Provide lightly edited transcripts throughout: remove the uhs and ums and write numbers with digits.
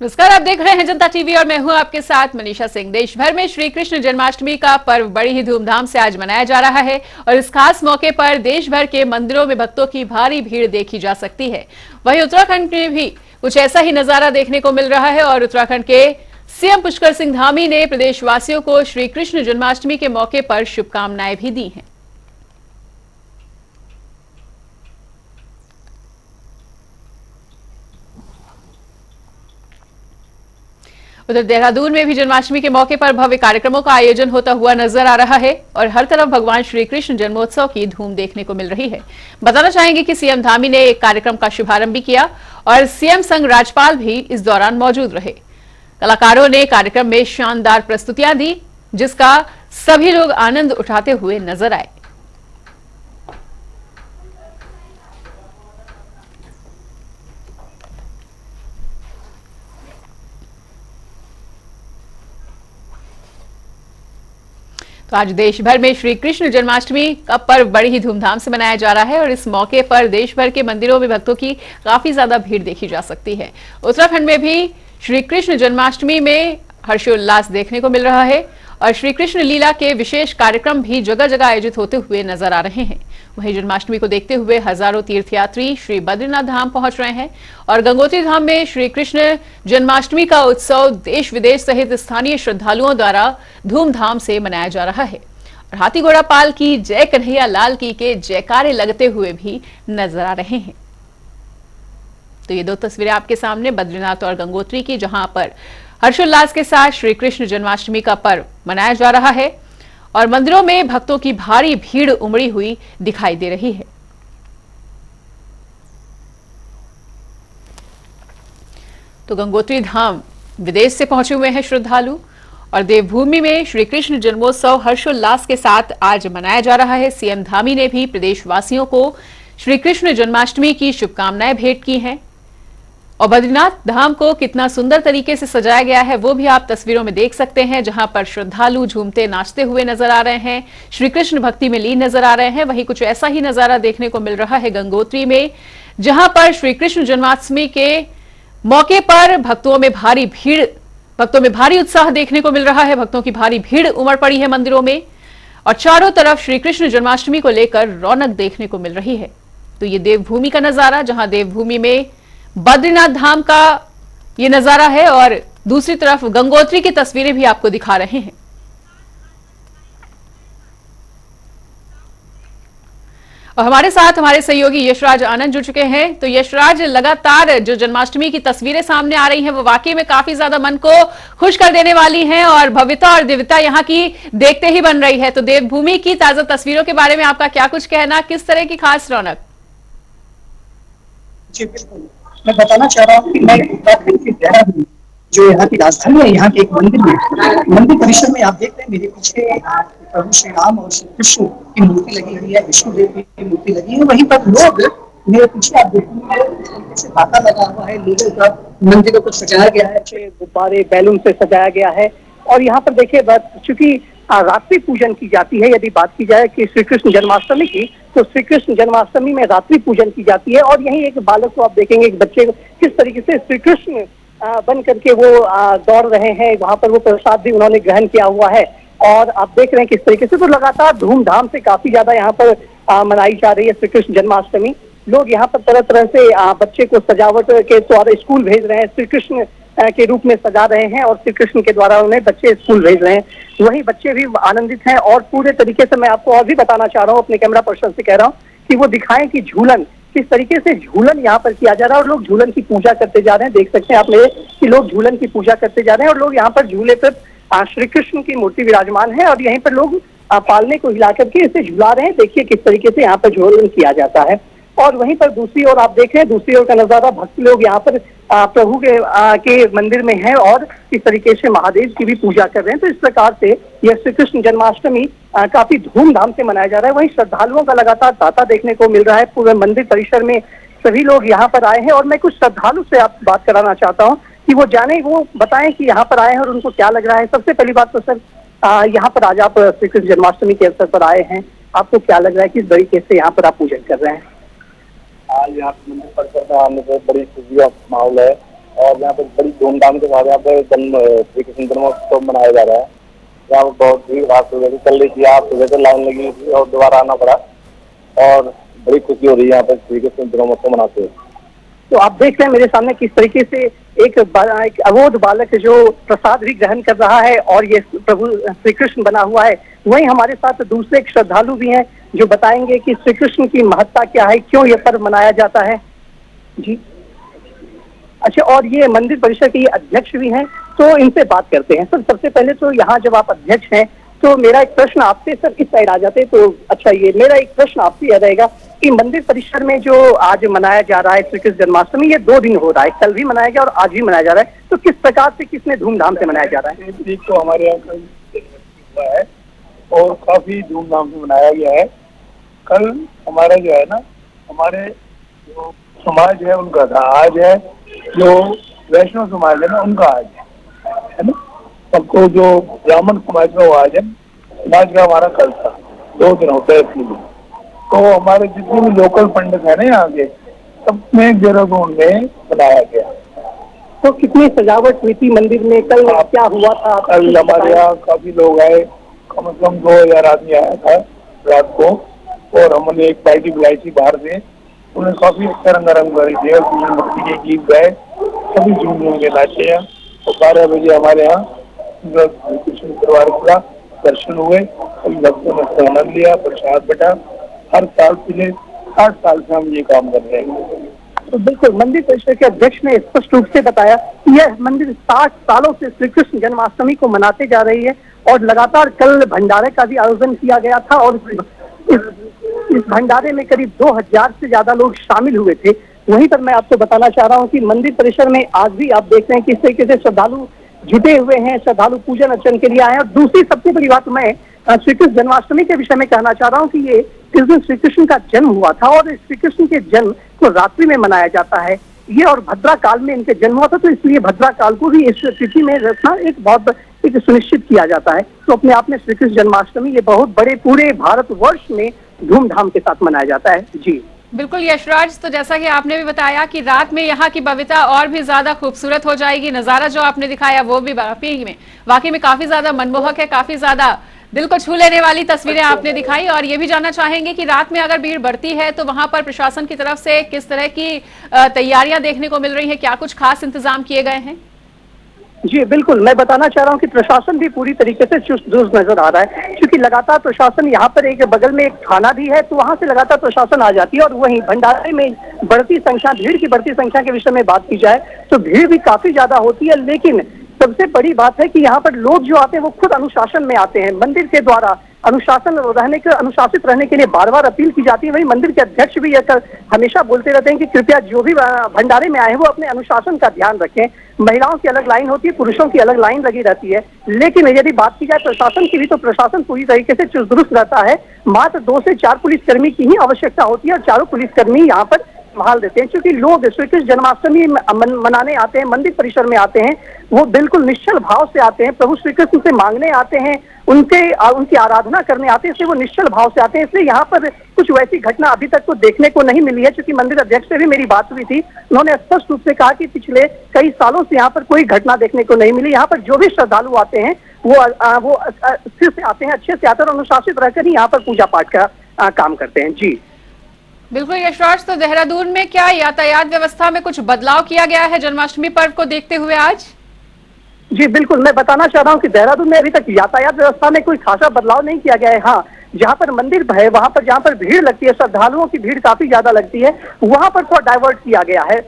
नमस्कार, आप देख रहे हैं जनता टीवी और मैं हूं आपके साथ मनीषा सिंह। देश भर में श्री कृष्ण जन्माष्टमी का पर्व बड़ी ही धूमधाम से आज मनाया जा रहा है और इस खास मौके पर देश भर के मंदिरों में भक्तों की भारी भीड़ देखी जा सकती है। वहीं उत्तराखंड में भी कुछ ऐसा ही नजारा देखने को मिल रहा है और उत्तराखंड के सीएम पुष्कर सिंह धामी ने प्रदेशवासियों को श्री कृष्ण जन्माष्टमी के मौके पर शुभकामनाएं भी दी हैं। उधर देहरादून में भी जन्माष्टमी के मौके पर भव्य कार्यक्रमों का आयोजन होता हुआ नजर आ रहा है और हर तरफ भगवान श्री कृष्ण जन्मोत्सव की धूम देखने को मिल रही है। बताना चाहेंगे कि सीएम धामी ने एक कार्यक्रम का शुभारंभ भी किया और सीएम संग राज्यपाल भी इस दौरान मौजूद रहे। कलाकारों ने कार्यक्रम में शानदार प्रस्तुतियां दी, जिसका सभी लोग आनंद उठाते हुए नजर आए। तो आज देश भर में श्री कृष्ण जन्माष्टमी का पर्व बड़ी ही धूमधाम से मनाया जा रहा है और इस मौके पर देश भर के मंदिरों में भक्तों की काफी ज्यादा भीड़ देखी जा सकती है। उत्तराखंड में भी श्री कृष्ण जन्माष्टमी में हर्षोल्लास देखने को मिल रहा है और श्री कृष्ण लीला के विशेष कार्यक्रम भी जगह जगह आयोजित होते हुए नजर आ रहे हैं। वहीं जन्माष्टमी को देखते हुए हजारों तीर्थयात्री श्री बद्रीनाथ धाम पहुंच रहे हैं और गंगोत्री धाम में श्री कृष्ण जन्माष्टमी का उत्सव देश विदेश सहित स्थानीय श्रद्धालुओं द्वारा धूमधाम से मनाया जा रहा है और हाथी घोड़ा पाल की जय कन्हैया लाल की के जयकारे लगते हुए भी नजर आ रहे हैं। तो ये दो तस्वीरें आपके सामने बद्रीनाथ और गंगोत्री की, जहां पर हर्षोल्लास के साथ श्री कृष्ण जन्माष्टमी का पर्व मनाया जा रहा है और मंदिरों में भक्तों की भारी भीड़ उमड़ी हुई दिखाई दे रही है। तो गंगोत्री धाम विदेश से पहुंचे हुए हैं श्रद्धालु और देवभूमि में श्री कृष्ण जन्मोत्सव हर्षोल्लास के साथ आज मनाया जा रहा है। सीएम धामी ने भी प्रदेशवासियों को श्री कृष्ण जन्माष्टमी की शुभकामनाएं भेंट की हैं और बद्रीनाथ धाम को कितना सुंदर तरीके से सजाया गया है वो भी आप तस्वीरों में देख सकते हैं, जहां पर श्रद्धालु झूमते नाचते हुए नजर आ रहे हैं, श्री कृष्ण भक्ति में लीन नजर आ रहे हैं। वहीं कुछ ऐसा ही नजारा देखने को मिल रहा है गंगोत्री में, जहां पर श्री कृष्ण जन्माष्टमी के मौके पर भक्तों में भारी उत्साह देखने को मिल रहा है। भक्तों की भारी भीड़ उमड़ पड़ी है मंदिरों में और चारों तरफ श्री कृष्ण जन्माष्टमी को लेकर रौनक देखने को मिल रही है। तो ये देवभूमि का नजारा, जहां देवभूमि में बद्रीनाथ धाम का ये नजारा है और दूसरी तरफ गंगोत्री की तस्वीरें भी आपको दिखा रहे हैं। और हमारे साथ हमारे सहयोगी यशराज आनंद जुड़ चुके हैं। तो यशराज, लगातार जो जन्माष्टमी की तस्वीरें सामने आ रही हैं वो वाकई में काफी ज्यादा मन को खुश कर देने वाली हैं और भव्यता और दिव्यता यहाँ की देखते ही बन रही है। तो देवभूमि की ताजा तस्वीरों के बारे में आपका क्या कुछ कहना, किस तरह की खास रौनक? जी बिल्कुल, मैं बताना चाह रहा हूँ कि मैं उत्तराखंड के देहरादून जो यहाँ की राजधानी है, यहाँ के एक मंदिर परिसर में आप देख रहे हैं मेरे पीछे प्रभु श्री राम और श्री कृष्ण की मूर्ति लगी हुई है, विष्णुदेव की मूर्ति लगी है। वहीं पर लोग मेरे पीछे आप देखेंगे से तांता लगा हुआ है, लोगों का मंदिरों को सजाया गया है, अच्छे गुब्बारे बैलून से सजाया गया है। और यहाँ पर देखिए चूंकि रात्रि पूजन की जाती है, यदि बात की जाए कि श्री कृष्ण जन्माष्टमी की, तो श्री कृष्ण जन्माष्टमी में रात्रि पूजन की जाती है और यही एक बालक को आप देखेंगे, एक बच्चे को किस तरीके से श्री कृष्ण बन करके वो दौड़ रहे हैं। वहां पर वो प्रसाद भी उन्होंने ग्रहण किया हुआ है और आप देख रहे हैं किस तरीके से। तो लगातार धूमधाम से काफी ज्यादा यहाँ पर मनाई जा रही है श्री कृष्ण जन्माष्टमी। लोग यहाँ पर तरह तरह से बच्चे को सजावट के द्वारा स्कूल भेज रहे हैं, श्री कृष्ण के रूप में सजा रहे हैं और श्री कृष्ण के द्वारा उन्हें बच्चे स्कूल भेज रहे हैं। वही बच्चे भी आनंदित हैं और पूरे तरीके से मैं आपको और भी बताना चाह रहा हूँ, अपने कैमरा पर्सन से कह रहा हूँ कि वो दिखाएं कि झूलन किस तरीके से झूलन यहाँ पर किया जा रहा है और लोग झूलन की पूजा करते जा रहे हैं। देख सकते हैं आप मेरे कि लोग झूलन की पूजा करते जा रहे हैं और लोग यहाँ पर झूले पर श्री कृष्ण की मूर्ति विराजमान है और यहीं पर लोग पालने को हिला करके इसे झुला रहे हैं। देखिए किस तरीके से यहाँ पर झूलन किया जाता है। और वहीं पर दूसरी ओर आप देख रहे हैं, दूसरी ओर का नजारा भक्त लोग यहाँ पर प्रभु के मंदिर में हैं और इस तरीके से महादेव की भी पूजा कर रहे हैं। तो इस प्रकार से यह श्री कृष्ण जन्माष्टमी काफी धूमधाम से मनाया जा रहा है। वहीं श्रद्धालुओं का लगातार तांता देखने को मिल रहा है। पूरे मंदिर परिसर में सभी लोग यहाँ पर आए हैं और मैं कुछ श्रद्धालु से आप बात कराना चाहता हूँ कि वो जाने, वो बताएं कि यहाँ पर आए हैं और उनको क्या लग रहा है। सबसे पहली बात तो सर, यहाँ पर आज आप श्री कृष्ण जन्माष्टमी के अवसर पर आए हैं, आपको क्या लग रहा है, किस तरीके से यहाँ पर आप पूजन कर रहे हैं? आज यहाँ मंदिर परिसर में आने से बड़ी खुशी का माहौल है और यहाँ पे बड़ी धूमधाम के साथ यहाँ पे श्री कृष्ण जन्मोत्सव मनाया जा रहा है। यहाँ पे बहुत भीड़ भाड़ सुबह से चल रही थी, आज सुबह से लाइन लगी हुई थी और दोबारा आना पड़ा और बड़ी खुशी हो रही है यहाँ पे श्री कृष्ण जन्मोत्सव मनाते हुए। तो आप देख रहे हैं मेरे सामने किस तरीके से एक अबोध बालक जो प्रसाद भी ग्रहण कर रहा है और ये प्रभु श्री कृष्ण बना हुआ है। वहीं हमारे साथ दूसरे एक श्रद्धालु भी हैं जो बताएंगे कि श्री कृष्ण की महत्ता क्या है, क्यों ये पर्व मनाया जाता है। जी अच्छा, और ये मंदिर परिसर के अध्यक्ष भी हैं, तो इनसे बात करते हैं। सर सबसे पहले तो यहाँ जब आप अध्यक्ष हैं तो मेरा एक प्रश्न आपसे, सर इस साइड आ जाते तो अच्छा, ये मेरा एक प्रश्न आपसे यह रहेगा कि मंदिर परिसर में जो आज मनाया जा रहा है श्री कृष्ण जन्माष्टमी, ये 2 दिन हो रहा है, कल भी मनाया गया और आज भी मनाया जा रहा है, तो किस प्रकार से, किसने धूमधाम से मनाया जा रहा है? एक तो हमारे यहाँ कल हुआ है और काफी धूमधाम से मनाया गया है। कल हमारा जो है ना, हमारे जो समाज है उनका था, आज है जो वैष्णव समाज है ना उनका आज है ना। सबको जो ब्राह्मण समाज में वो आज है, समाज का हमारा कल था, 2 दिन होता है इसलिए। तो हमारे जितने भी लोकल पंडित है ना यहाँ के, सब में देहरादून में बनाया गया। तो कितनी सजावट हुई थी मंदिर में कल, क्या हुआ था? कल हमारे यहाँ काफी लोग आए, कम से कम 2000 आदमी आया था रात को, और हमने एक पार्टी बुलाई थी बाहर से, उन्हें काफी अच्छा रंगारंग करी थी, भक्ति के गीत गाए, सभी झूम के नाचे हैं। और 12 बजे हमारे यहाँ कृष्ण परिवार का दर्शन हुए, सभी भक्तों ने आनंद लिया, प्रसाद बटा। हर साल पिछले 60 साल से हम ये काम कर रहे हैं। तो बिल्कुल मंदिर परिषद के अध्यक्ष ने स्पष्ट रूप से बताया कि यह मंदिर 60 सालों से श्री कृष्ण जन्माष्टमी को मनाते जा रही है और लगातार कल भंडारे का भी आयोजन किया गया था और इस भंडारे में करीब 2000 से ज्यादा लोग शामिल हुए थे। वहीं पर मैं आपको बताना चाह रहा हूं कि मंदिर परिसर में आज भी आप देख रहे हैं किस तरीके से श्रद्धालु जुटे हुए हैं, श्रद्धालु पूजन अर्चन के लिए आए हैं। और दूसरी सबसे बड़ी बात मैं श्री कृष्ण जन्माष्टमी के विषय में कहना चाह रहा हूँ कि ये किस दिन श्री कृष्ण का जन्म हुआ था और श्री कृष्ण के जन्म को रात्रि में मनाया जाता है ये, और भद्रा काल में इनके जन्म हुआ था, तो इसलिए भद्रा काल को भी इस तिथि में रखना एक बहुत एक सुनिश्चित किया जाता है। तो अपने आप में श्री कृष्ण जन्माष्टमी ये बहुत बड़े पूरे भारतवर्ष में धूमधाम के साथ मनाया जाता है। जी बिल्कुल यशराज, तो जैसा कि आपने भी बताया कि रात में यहाँ की भव्यता और भी ज्यादा खूबसूरत हो जाएगी। नजारा जो आपने दिखाया वो भी वाकई में काफी ज्यादा मनमोहक है, काफी ज्यादा दिल को छू लेने वाली तस्वीरें आपने दिखाई। और ये भी जानना चाहेंगे कि रात में अगर भीड़ बढ़ती है तो वहां पर प्रशासन की तरफ से किस तरह की तैयारियां देखने को मिल रही है, क्या कुछ खास इंतजाम किए गए हैं? जी बिल्कुल, मैं बताना चाह रहा हूँ कि प्रशासन भी पूरी तरीके से चुस्त दुरुस्त नजर आ रहा है, क्योंकि लगातार प्रशासन यहाँ पर एक बगल में एक थाना भी है, तो वहाँ से लगातार प्रशासन आ जाती है। और वहीं भंडारे में बढ़ती संख्या, भीड़ की बढ़ती संख्या के विषय में बात की जाए तो भीड़ भी काफी ज्यादा होती है, लेकिन सबसे बड़ी बात है कि यहाँ पर लोग जो आते हैं वो खुद अनुशासन में आते हैं। मंदिर के द्वारा अनुशासित रहने के लिए बार बार अपील की जाती है। वही मंदिर के अध्यक्ष भी यह हमेशा बोलते रहते हैं कि कृपया जो भी भंडारे में आए हैं वो अपने अनुशासन का ध्यान रखें। महिलाओं की अलग लाइन होती है, पुरुषों की अलग लाइन लगी रहती है, लेकिन यदि बात की जाए प्रशासन की भी तो प्रशासन पूरी तरीके से चुस्त दुरुस्त रहता है। मात्र 2 से 4 पुलिसकर्मी की ही आवश्यकता होती है और चारों पुलिसकर्मी यहाँ पर संभाल देते हैं, क्योंकि लोग श्री कृष्ण जन्माष्टमी मनाने आते हैं, मंदिर परिसर में आते हैं, वो बिल्कुल निश्चल भाव से आते हैं, प्रभु श्री कृष्ण से मांगने आते हैं, उनकी आराधना करने आते हैं, इसलिए वो निश्चल भाव से आते हैं। इसलिए यहाँ पर कुछ वैसी घटना अभी तक तो देखने को नहीं मिली है। क्योंकि मंदिर अध्यक्ष से भी मेरी बात हुई थी, उन्होंने स्पष्ट रूप से कहा कि पिछले कई सालों से यहाँ पर कोई घटना देखने को नहीं मिली। यहाँ पर जो भी श्रद्धालु आते हैं वो स्थिर से आते हैं, अच्छे से आते हैं और अनुशासित रहकर ही यहाँ पर पूजा पाठ का काम करते हैं। जी बिल्कुल यशराज, तो देहरादून में क्या यातायात व्यवस्था में कुछ बदलाव किया गया है जन्माष्टमी पर्व को देखते हुए आज? जी बिल्कुल, मैं बताना चाह रहा हूँ कि देहरादून में अभी तक यातायात व्यवस्था में कोई खासा बदलाव नहीं किया गया है। हाँ, जहाँ पर मंदिर है वहां पर जहाँ पर भीड़ लगती है, श्रद्धालुओं की भीड़ काफी ज्यादा लगती है, वहां पर थोड़ा डाइवर्ट किया गया है,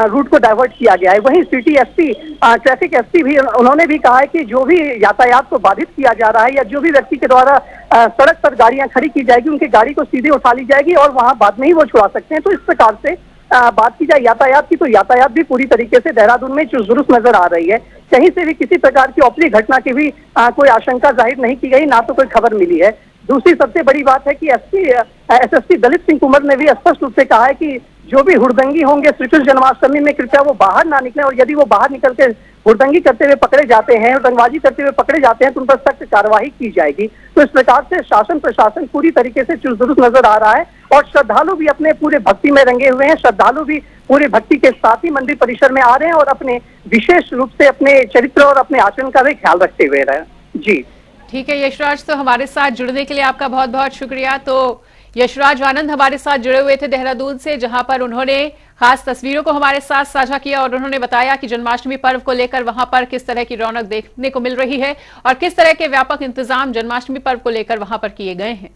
रूट को डाइवर्ट किया गया है। वहीं सिटी एसपी, ट्रैफिक एसपी भी उन्होंने भी कहा है कि जो भी यातायात को बाधित किया जा रहा है या जो भी व्यक्ति के द्वारा सड़क पर गाड़ियां खड़ी की जाएगी उनकी गाड़ी को सीधे उठा ली जाएगी और वहां बाद में ही वो छुड़ा सकते हैं। तो इस प्रकार से बात की जाए यातायात की तो यातायात भी पूरी तरीके से देहरादून में चुस्त दुरुस्त नजर आ रही है। कहीं से भी किसी प्रकार की अप्रिय घटना की भी कोई आशंका जाहिर नहीं की गई, ना तो कोई खबर मिली है। दूसरी सबसे बड़ी बात है कि एसएसपी दलित सिंह कुंवर ने भी स्पष्ट रूप से कहा है कि जो भी हुड़दंगी होंगे श्री कृष्ण जन्माष्टमी में कृपया वो बाहर ना निकले, और यदि वो बाहर निकल के हुड़दंगी करते हुए पकड़े जाते हैं, हुड़दंगबाजी करते हुए पकड़े जाते हैं तो उन पर सख्त कार्रवाई की जाएगी। तो इस प्रकार से शासन प्रशासन पूरी तरीके से चुस्त दुरुस्त नजर आ रहा है और श्रद्धालु भी अपने पूरे भक्ति में रंगे हुए हैं। श्रद्धालु भी पूरे भक्ति के साथ ही मंदिर परिसर में आ रहे हैं और अपने विशेष रूप से अपने चरित्र और अपने आचरण का भी ख्याल रखते हुए रहे। जी ठीक है यशराज, तो हमारे साथ जुड़ने के लिए आपका बहुत बहुत शुक्रिया। तो यशराज आनंद हमारे साथ जुड़े हुए थे देहरादून से, जहां पर उन्होंने खास तस्वीरों को हमारे साथ साझा किया और उन्होंने बताया कि जन्माष्टमी पर्व को लेकर वहां पर किस तरह की रौनक देखने को मिल रही है और किस तरह के व्यापक इंतजाम जन्माष्टमी पर्व को लेकर वहां पर किए गए हैं।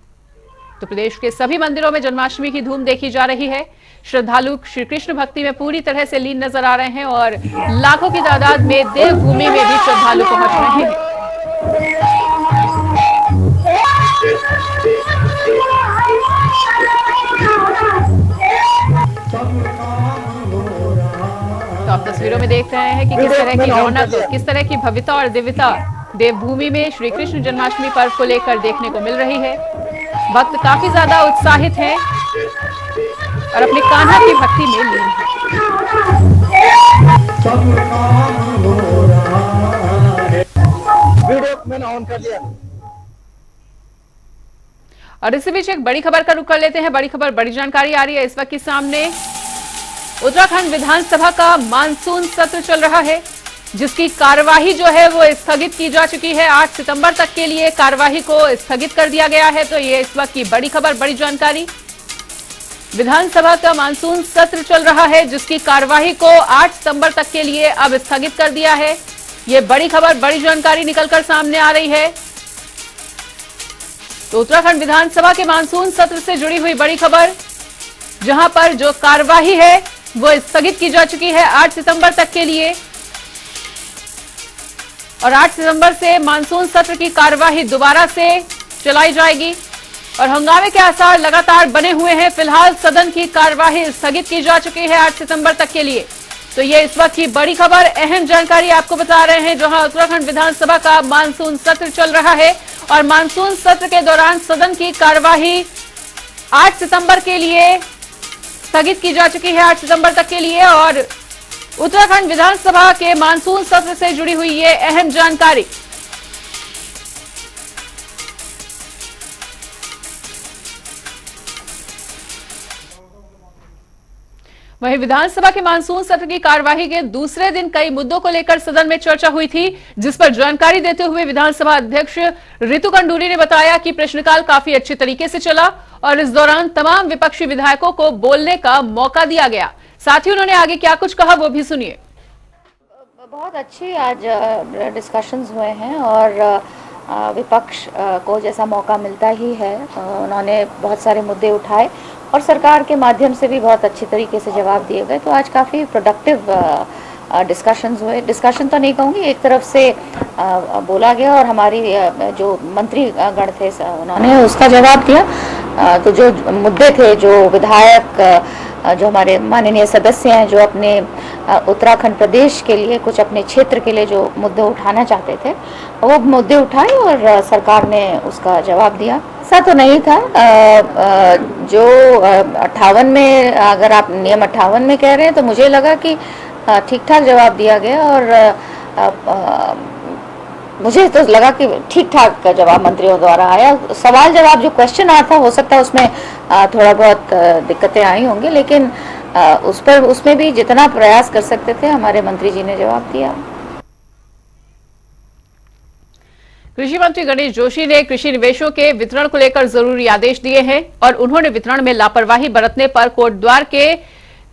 तो प्रदेश के सभी मंदिरों में जन्माष्टमी की धूम देखी जा रही है। श्रद्धालु श्री कृष्ण भक्ति में पूरी तरह से लीन नजर आ रहे हैं और लाखों की तादाद में देवभूमि में भी श्रद्धालु पहुंच रहे हैं। तो आप तस्वीरों में देख रहे हैं कि किस तरह की रौनक, किस तरह की भव्यता और दिव्यता देवभूमि में श्री कृष्ण जन्माष्टमी पर्व को लेकर देखने को मिल रही है। भक्त काफी ज्यादा उत्साहित हैं और अपने कान्हा की भक्ति में लीन हैं। और इसी बीच एक बड़ी खबर का रुख कर लेते हैं। बड़ी खबर, बड़ी जानकारी आ रही है इस वक्त की सामने। उत्तराखंड विधानसभा का मानसून सत्र चल रहा है, जिसकी कार्यवाही जो है वो स्थगित की जा चुकी है। 8 सितंबर तक के लिए कार्यवाही को स्थगित कर दिया गया है। तो ये इस वक्त की बड़ी खबर, बड़ी जानकारी। विधानसभा का मानसून सत्र चल रहा है, जिसकी कार्यवाही को 8 सितंबर तक के लिए अब स्थगित कर दिया है। ये बड़ी खबर, बड़ी जानकारी निकलकर सामने आ रही है। तो उत्तराखंड विधानसभा के मानसून सत्र से जुड़ी हुई बड़ी खबर, जहां पर जो कार्यवाही है वो स्थगित की जा चुकी है 8 सितंबर तक के लिए। और 8 सितंबर से मानसून सत्र की कार्यवाही दोबारा से चलाई जाएगी और हंगामे के आसार लगातार बने हुए हैं। फिलहाल सदन की कार्यवाही स्थगित की जा चुकी है 8 सितंबर तक के लिए। तो ये इस वक्त की बड़ी खबर, अहम जानकारी आपको बता रहे हैं, जहां उत्तराखंड विधानसभा का मानसून सत्र चल रहा है और मानसून सत्र के दौरान सदन की कार्यवाही 8 सितंबर के लिए स्थगित की जा चुकी है, 8 सितंबर तक के लिए। और उत्तराखंड विधानसभा के मानसून सत्र से जुड़ी हुई ये अहम जानकारी। वहीं विधानसभा के मानसून सत्र की कार्यवाही के दूसरे दिन कई मुद्दों को लेकर सदन में चर्चा हुई थी, जिस पर जानकारी देते हुए विधानसभा अध्यक्ष रितु कंडूरी ने बताया कि प्रश्नकाल काफी अच्छे तरीके से चला और इस दौरान तमाम विपक्षी विधायकों को बोलने का मौका दिया गया। साथ ही उन्होंने आगे क्या कुछ कहा वो भी सुनिए। बहुत अच्छे आज डिस्कशंस हुए हैं और विपक्ष को जैसा मौका मिलता ही है, उन्होंने बहुत सारे मुद्दे उठाए और सरकार के माध्यम से भी बहुत अच्छी तरीके से जवाब दिए गए। तो आज काफ़ी प्रोडक्टिव डिस्कशंस हुए। डिस्कशन तो नहीं कहूँगी, एक तरफ से बोला गया और हमारी जो मंत्री गण थे उन्होंने उसका जवाब दिया। तो जो मुद्दे थे, जो विधायक जो हमारे माननीय सदस्य हैं, जो अपने उत्तराखंड प्रदेश के लिए, कुछ अपने क्षेत्र के लिए जो मुद्दे उठाना चाहते थे, वो मुद्दे उठाए और सरकार ने उसका जवाब दिया। ऐसा तो नहीं था जो 58 में, अगर आप नियम 58 में कह रहे हैं, तो मुझे लगा कि ठीक ठाक जवाब दिया गया और मुझे तो लगा कि ठीक ठाक का जवाब मंत्रियों द्वारा आया। सवाल जवाब जो क्वेश्चन आया था, हो सकता है उसमें थोड़ा बहुत दिक्कतें आई होंगी, लेकिन उसमें भी जितना प्रयास कर सकते थे हमारे मंत्री जी ने जवाब दिया। कृषि मंत्री गणेश जोशी ने कृषि निवेशों के वितरण को लेकर जरूरी आदेश दिए हैं और उन्होंने वितरण में लापरवाही बरतने पर कोटद्वार के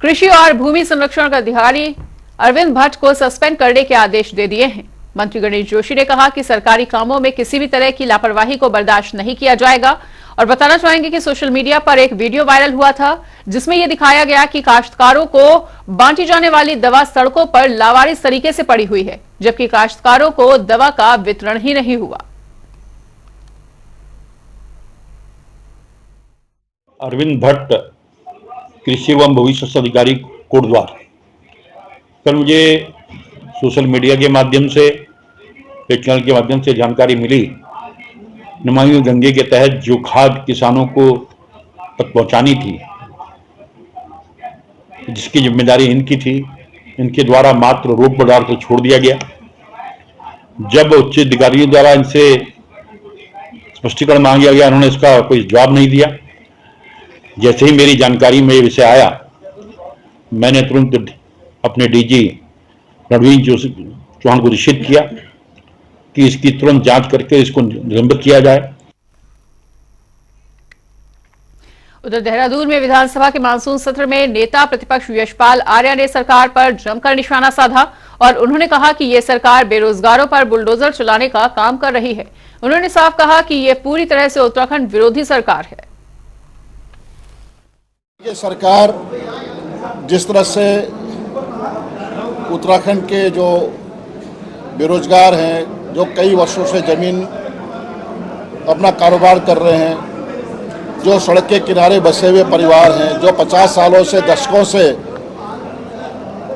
कृषि और भूमि संरक्षण अधिकारी अरविंद भट्ट को सस्पेंड करने के आदेश दे दिए हैं। मंत्री गणेश जोशी ने कहा कि सरकारी कामों में किसी भी तरह की लापरवाही को बर्दाश्त नहीं किया जाएगा और बताना चाहेंगे कि सोशल मीडिया पर एक वीडियो वायरल हुआ था, जिसमें यह दिखाया गया कि काश्तकारों को बांटी जाने वाली दवा सड़कों पर लावारिस तरीके से पड़ी हुई है, जबकि काश्तकारों को दवा का वितरण ही नहीं हुआ। अरविंद भट्ट, कृषि एवं भूमि संरक्षण अधिकारी, कोटद्वार। कल मुझे सोशल मीडिया के माध्यम से, चैनल के माध्यम से जानकारी मिली, नमामि गंगे के तहत जो खाद किसानों को तक पहुंचानी थी, जिसकी जिम्मेदारी इनकी थी, इनके द्वारा मात्र रोक पदार्थ से छोड़ दिया गया। जब उच्च अधिकारियों द्वारा इनसे स्पष्टीकरण मांगा गया, उन्होंने इसका कोई जवाब नहीं दिया। जैसे ही मेरी जानकारी में ये विषय आया, मैंने तुरंत अपने डीजी रणवीर चौहान को निश्चित किया कि इसकी तुरंत जांच करके इसको निलंबित किया जाए। उधर देहरादून में विधानसभा के मानसून सत्र में नेता प्रतिपक्ष यशपाल आर्य ने सरकार पर जमकर निशाना साधा और उन्होंने कहा कि ये सरकार बेरोजगारों पर बुलडोजर चलाने का काम कर रही है। उन्होंने साफ कहा कि ये पूरी तरह से उत्तराखंड विरोधी सरकार है। ये सरकार जिस तरह से उत्तराखंड के जो बेरोजगार हैं, जो कई वर्षों से जमीन अपना कारोबार कर रहे हैं, जो सड़क के किनारे बसे हुए परिवार हैं, जो 50 सालों से दशकों से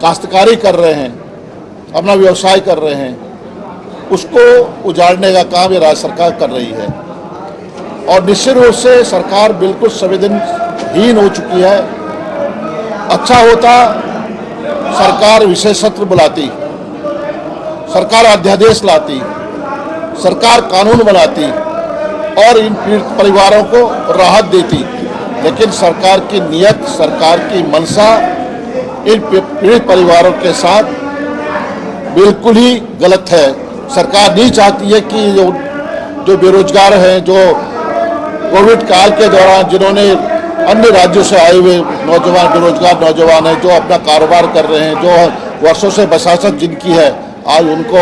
काश्तकारी कर रहे हैं, अपना व्यवसाय कर रहे हैं, उसको उजाड़ने का काम ये राज्य सरकार कर रही है। और निश्चित रूप से सरकार बिल्कुल संवेदनहीन हो चुकी है। अच्छा होता सरकार विशेष सत्र बुलाती, सरकार अध्यादेश लाती, सरकार कानून बनाती और इन पीड़ित परिवारों को राहत देती, लेकिन सरकार की नीयत, सरकार की मंशा इन पीड़ित परिवारों के साथ बिल्कुल ही गलत है। सरकार नहीं चाहती है कि जो बेरोजगार हैं, जो कोविड काल के दौरान जिन्होंने अन्य राज्यों से आए हुए नौजवान, बेरोजगार नौजवान हैं, जो अपना कारोबार कर रहे हैं, जो वर्षों से बसासत जिनकी है, आज उनको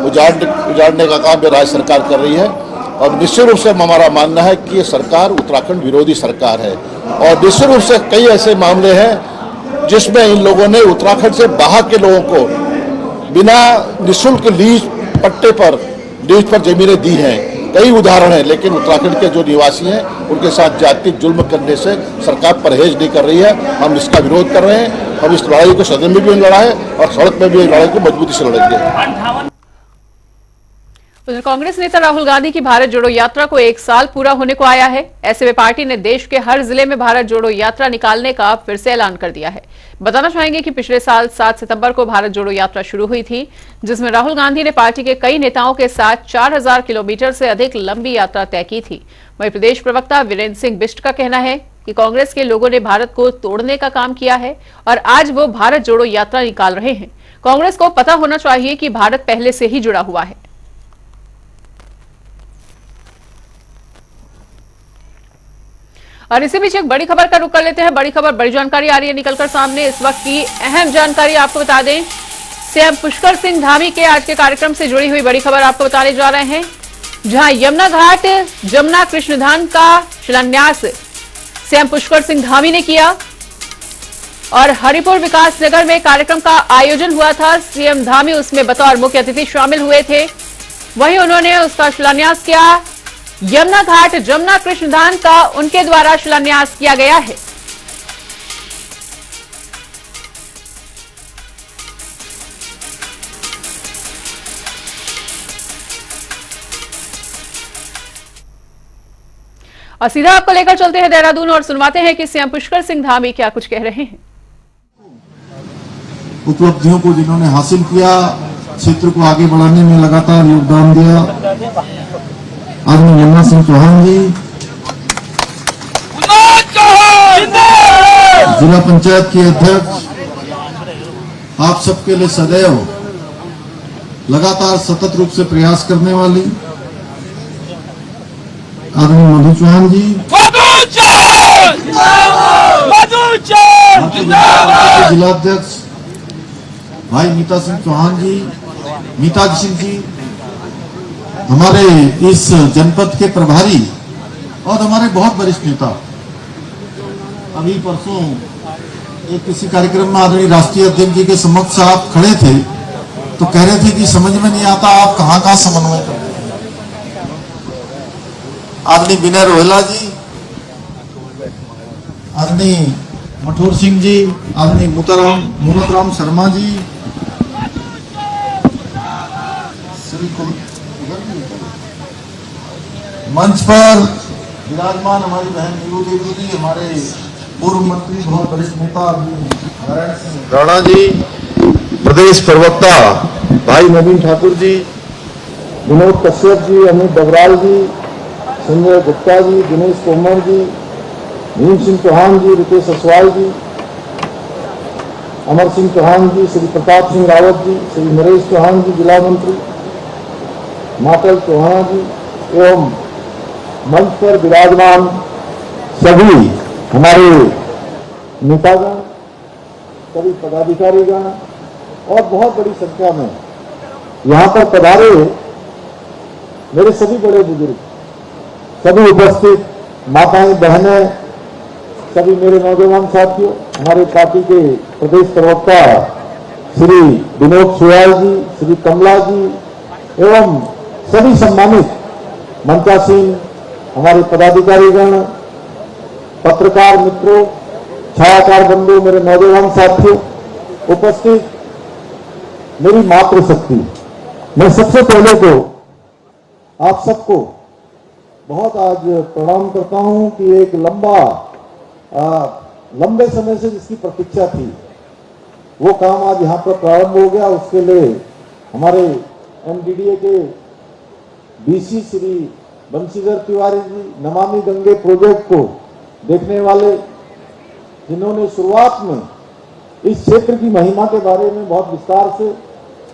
उजाड़ने का काम राज्य सरकार कर रही है। और निश्चित रूप से हमारा मानना है कि ये सरकार उत्तराखंड विरोधी सरकार है। और निश्चित रूप से कई ऐसे मामले हैं जिसमें इन लोगों ने उत्तराखंड से बाहर के लोगों को बिना निःशुल्क लीज पट्टे पर जमीनें दी हैं। कई उदाहरण हैं, लेकिन उत्तराखंड के जो निवासी हैं उनके साथ जातीय जुल्म करने से सरकार परहेज नहीं कर रही है। हम इसका विरोध कर रहे हैं। हम इस लड़ाई को सदन में भी लड़ा है और सड़क में भी लड़ाई को मजबूती से लड़ेंगे। उधर कांग्रेस नेता राहुल गांधी की भारत जोड़ो यात्रा को 1 साल पूरा होने को आया है। ऐसे में पार्टी ने देश के हर जिले में भारत जोड़ो यात्रा निकालने का फिर से ऐलान कर दिया है। बताना चाहेंगे कि पिछले साल 7 सितंबर को भारत जोड़ो यात्रा शुरू हुई थी, जिसमें राहुल गांधी ने पार्टी के कई नेताओं के साथ 4000 किलोमीटर से अधिक लंबी यात्रा तय की थी। वहीं प्रदेश प्रवक्ता वीरेंद्र सिंह बिष्ट का कहना है कि कांग्रेस के लोगों ने भारत को तोड़ने का काम किया है और आज वो भारत जोड़ो यात्रा निकाल रहे हैं। कांग्रेस को पता होना चाहिए कि भारत पहले से ही जुड़ा हुआ है। और इसी बीच एक बड़ी खबर का रुख कर लेते हैं। बड़ी खबर, बड़ी जानकारी आ रही है निकलकर सामने। इस वक्त की अहम जानकारी आपको बता दें, सीएम पुष्कर सिंह धामी के आज के कार्यक्रम से जुड़ी हुई बड़ी खबर आपको बताने जा रहे हैं, जहां यमुना घाट जमुना कृष्णधाम का शिलान्यास सीएम पुष्कर सिंह धामी ने किया और हरिपुर विकास नगर में कार्यक्रम का आयोजन हुआ था। सीएम धामी उसमें बतौर मुख्य अतिथि शामिल हुए थे। वहीं उन्होंने उसका शिलान्यास किया। यमुना घाट जमुना कृष्णधाम का उनके द्वारा शिलान्यास किया गया है। और सीधा आपको लेकर चलते हैं देहरादून और सुनवाते हैं कि सीएम पुष्कर सिंह धामी क्या कुछ कह रहे हैं। उपलब्धियों को जिन्होंने हासिल किया, क्षेत्र को आगे बढ़ाने में लगातार योगदान दिया, आदरणीय यमुना सिंह चौहान जी, जिला पंचायत के अध्यक्ष, आप सबके लिए सदैव लगातार सतत रूप से प्रयास करने वाली आदरणीय मधु चौहान जी, जिलाध्यक्ष भाई मीता सिंह चौहान जी, मीता सिंह जी, हमारे इस जनपद के प्रभारी और हमारे बहुत वरिष्ठ नेता। अभी परसों एक किसी कार्यक्रम में आदरणीय राष्ट्रीय अध्यक्ष जी के समक्ष आप खड़े थे तो कह रहे थे कि समझ में नहीं आता आप कहां समन्वय करते हैं। आदरणीय विनय रोहेला जी, आदरणीय मठूर सिंह जी, आदरणीय मुनतराम शर्मा जी, मंच पर विराजमान हमारी बहन नीलू देवी जी, हमारे पूर्व मंत्री बहुत वरिष्ठ नेता नारायण सिंह राणा जी, प्रदेश प्रवक्ता भाई नवीन ठाकुर जी, विनोद कश्यप जी, अमित डबराल जी, संजय गुप्ता जी, दिनेश तोमर जी, भीम सिंह चौहान जी, रितेश असवाल जी, अमर सिंह चौहान जी, श्री प्रताप सिंह रावत जी, श्री नरेश चौहान जी जिला मंत्री, मातल चौहान जी एवं मंच पर विराजमान सभी हमारे नेतागण, सभी पदाधिकारीगण और बहुत बड़ी संख्या में यहाँ पर पधारे मेरे सभी बड़े बुजुर्ग, सभी उपस्थित माताएं, बहनें, सभी मेरे नौजवान साथियों, हमारे पार्टी के प्रदेश प्रवक्ता श्री विनोद सुयाल जी, श्री कमला जी एवं सभी सम्मानित मंचासीन हमारे पदाधिकारीगण, पत्रकार मित्रों, छायाकार बंधु, मेरे नौजवान साथियों, उपस्थित मेरी मातृशक्ति, मैं सबसे पहले तो आप सबको बहुत आज प्रणाम करता हूं कि एक लंबे समय से जिसकी प्रतीक्षा थी वो काम आज यहाँ पर प्रारंभ हो गया। उसके लिए हमारे एमडीडीए के बीसी श्री बंशीधर तिवारी जी, नमामि गंगे प्रोजेक्ट को देखने वाले, जिन्होंने शुरुआत में इस क्षेत्र की महिमा के बारे में बहुत विस्तार से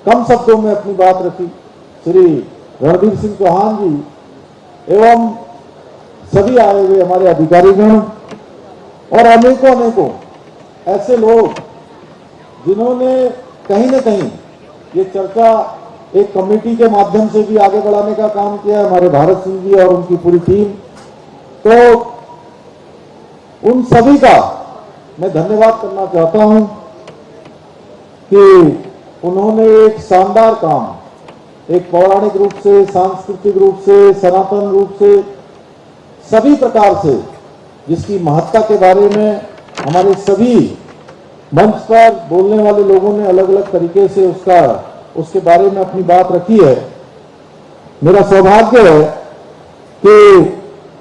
कम शब्दों में अपनी बात रखी, श्री रणधीर सिंह चौहान जी एवं सभी आए हुए हमारे अधिकारीगण और अनेकों ऐसे लोग जिन्होंने कहीं न कहीं ये चर्चा एक कमेटी के माध्यम से भी आगे बढ़ाने का काम किया, हमारे भारत सिंह जी और उनकी पूरी टीम। तो उन सभी का मैं धन्यवाद करना चाहता हूं कि उन्होंने एक शानदार काम, एक पौराणिक रूप से, सांस्कृतिक रूप से, सनातन रूप से, सभी प्रकार से जिसकी महत्ता के बारे में हमारे सभी मंच पर बोलने वाले लोगों ने अलग अलग तरीके से उसके बारे में अपनी बात रखी है। मेरा सौभाग्य है कि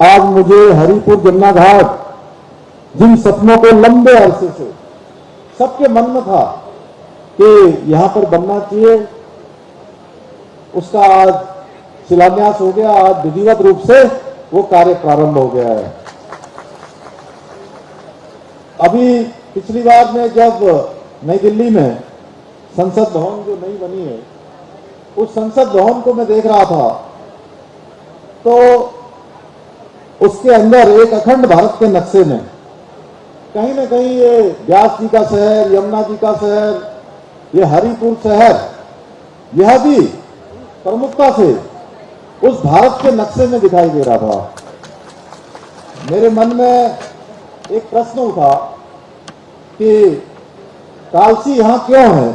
आज मुझे हरिपुर जमुना घाट, जिन सपनों को लंबे अरसे से सबके मन में था कि यहां पर बनना चाहिए, उसका आज शिलान्यास हो गया। आज विधिवत रूप से वो कार्य प्रारंभ हो गया है। अभी पिछली बार में जब नई दिल्ली में संसद भवन जो नई बनी है, उस संसद भवन को मैं देख रहा था तो उसके अंदर एक अखंड भारत के नक्शे में कहीं ना कहीं ये व्यास जी का शहर, यमुना जी का शहर, ये हरिपुर शहर, यह भी प्रमुखता से उस भारत के नक्शे में दिखाई दे रहा था। मेरे मन में एक प्रश्न उठा कि कालसी यहां क्यों है।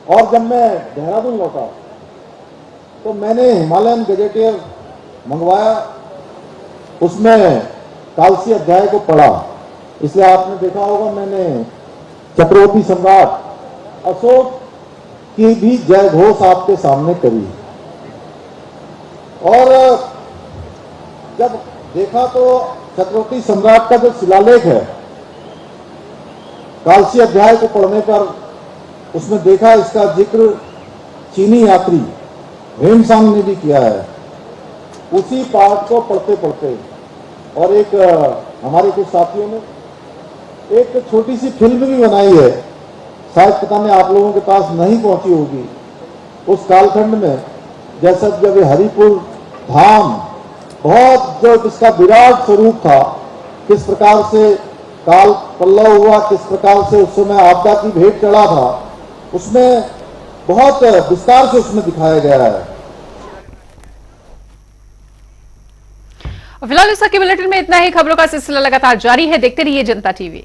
और जब मैं देहरादून लौटा तो मैंने हिमालयन गजेटियर मंगवाया, उसमें कालसी अध्याय को पढ़ा। इसलिए आपने देखा होगा मैंने चक्रवर्ती सम्राट अशोक की भी जय घोष आपके सामने करी। और जब देखा तो चक्रवर्ती सम्राट का जो शिलालेख है, कालसी अध्याय को पढ़ने पर उसमें देखा इसका जिक्र चीनी यात्री हेमसांग ने भी किया है। उसी पाठ को पढ़ते पढ़ते और एक हमारे कुछ साथियों ने एक छोटी सी फिल्म भी बनाई है, शायद पता नहीं आप लोगों के पास नहीं पहुंची होगी। उस कालखंड में जैसा जब ये हरिपुर धाम बहुत जो इसका विराट स्वरूप था, किस प्रकार से काल पल्लव हुआ, किस प्रकार से उस समय आपदा की भेंट चढ़ा था, उसमें बहुत विस्तार से उसमें दिखाया गया है। फिलहाल इस बुलेटिन में इतना ही। खबरों का सिलसिला लगातार जारी है, देखते रहिए जनता टीवी।